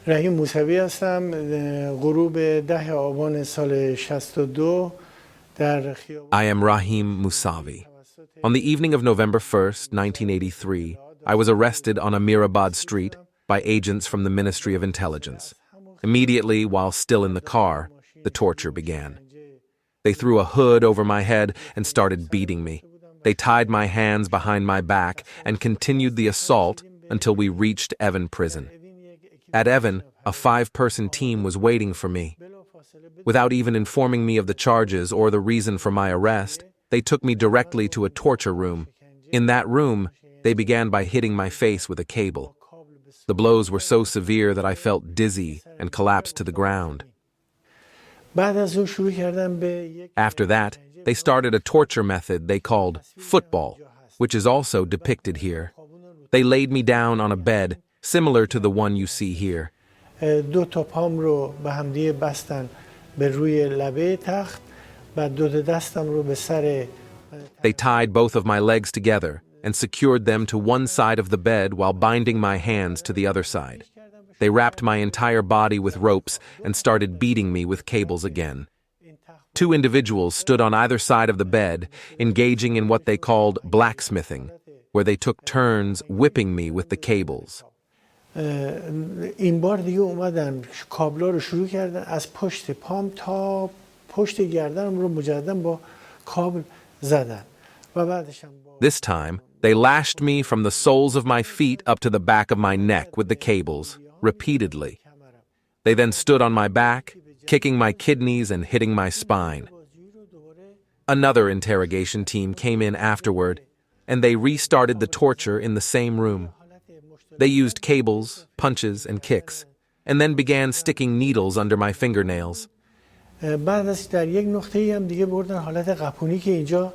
رحیم موسوی هستم. غروب 10 آبان سال 62 در I am Rahim Mousavi. On the evening of November 1st, 1983, I was arrested on Amirabad Street by agents from the Ministry of Intelligence. Immediately, while still in the car, the torture began. They threw a hood over my head and started beating me. They tied my hands behind my back and continued the assault until we reached Evan Prison. At Evan, a 5-person team was waiting for me. Without even informing me of the charges or the reason for my arrest, they took me directly to a torture room. In that room, they began by hitting my face with a cable. The blows were so severe that I felt dizzy and collapsed to the ground. After that, they started a torture method they called football, which is also depicted here. They laid me down on a bed similar to the one you see here. دو تا پام رو به هم دیگه بستن به روی لبه تخت و دو دستم رو به سر. They tied both of my legs together and secured them to one side of the bed while binding my hands to the other side. They wrapped my entire body with ropes and started beating me with cables again. 2 individuals stood on either side of the bed, engaging in what they called blacksmithing, where they took turns whipping me with the cables. این بار دیگه اومدن کابلا رو شروع کردن از پشت پام تا پشت گردنم رو مجددا با کابل زدن و بعدش هم This time, they lashed me from the soles of my feet up to the back of my neck with the cables, repeatedly. They then stood on my back, kicking my kidneys and hitting my spine. Another interrogation team came in afterward, and they restarted the torture in the same room. They used cables, punches, and kicks, and then began sticking needles under my fingernails. بعد از در یک نقطه‌ای هم دیگه بردن حالت قپونی که اینجا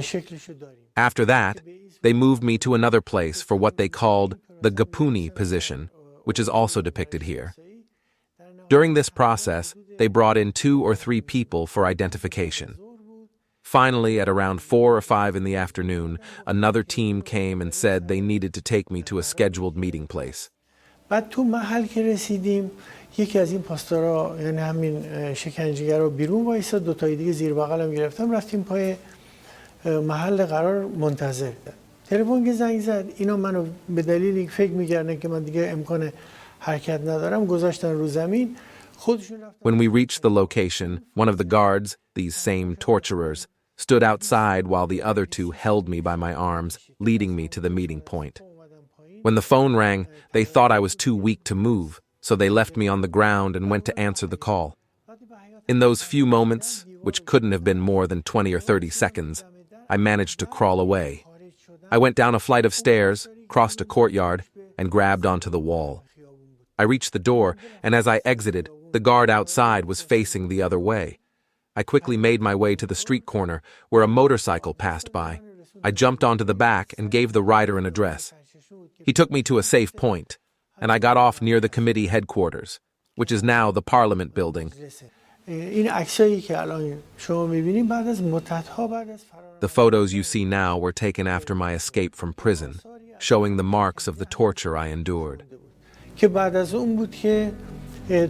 شکلشو داریم. After that, they moved me to another place for what they called the Gapuni position, which is also depicted here. During this process, they brought in 2 or 3 people for identification. Finally, at around 4 or 5 in the afternoon, another team came and said they needed to take me to a scheduled meeting place. بعد تو محل که رسیدیم یکی از این پاسدارا یعنی همین شکنجهگرا بیرون وایساد، 2 تای دیگه زیر بغلم گرفتم رفتیم پای محل قرار منتظر. تلفن که زنگ زد اینا منو به دلیلی فکر می‌کردن که من دیگه امکان حرکت ندارم گذاشتن رو زمین. When we reached the location, one of the guards, these same torturers, stood outside while the other 2 held me by my arms, leading me to the meeting point. When the phone rang, they thought I was too weak to move, so they left me on the ground and went to answer the call. In those few moments, which couldn't have been more than 20 or 30 seconds, I managed to crawl away. I went down a flight of stairs, crossed a courtyard, and grabbed onto the wall. I reached the door, and as I exited, the guard outside was facing the other way. I quickly made my way to the street corner, where a motorcycle passed by. I jumped onto the back and gave the rider an address. He took me to a safe point, and I got off near the committee headquarters, which is now the Parliament building. The photos you see now were taken after my escape from prison, showing the marks of the torture I endured. که بعد از اون بود که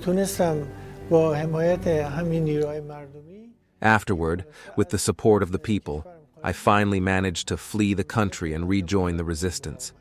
تونستم با حمایت همین نیروهای مردمی. Afterward, with the support of the people, I finally managed to flee the country and rejoin the resistance.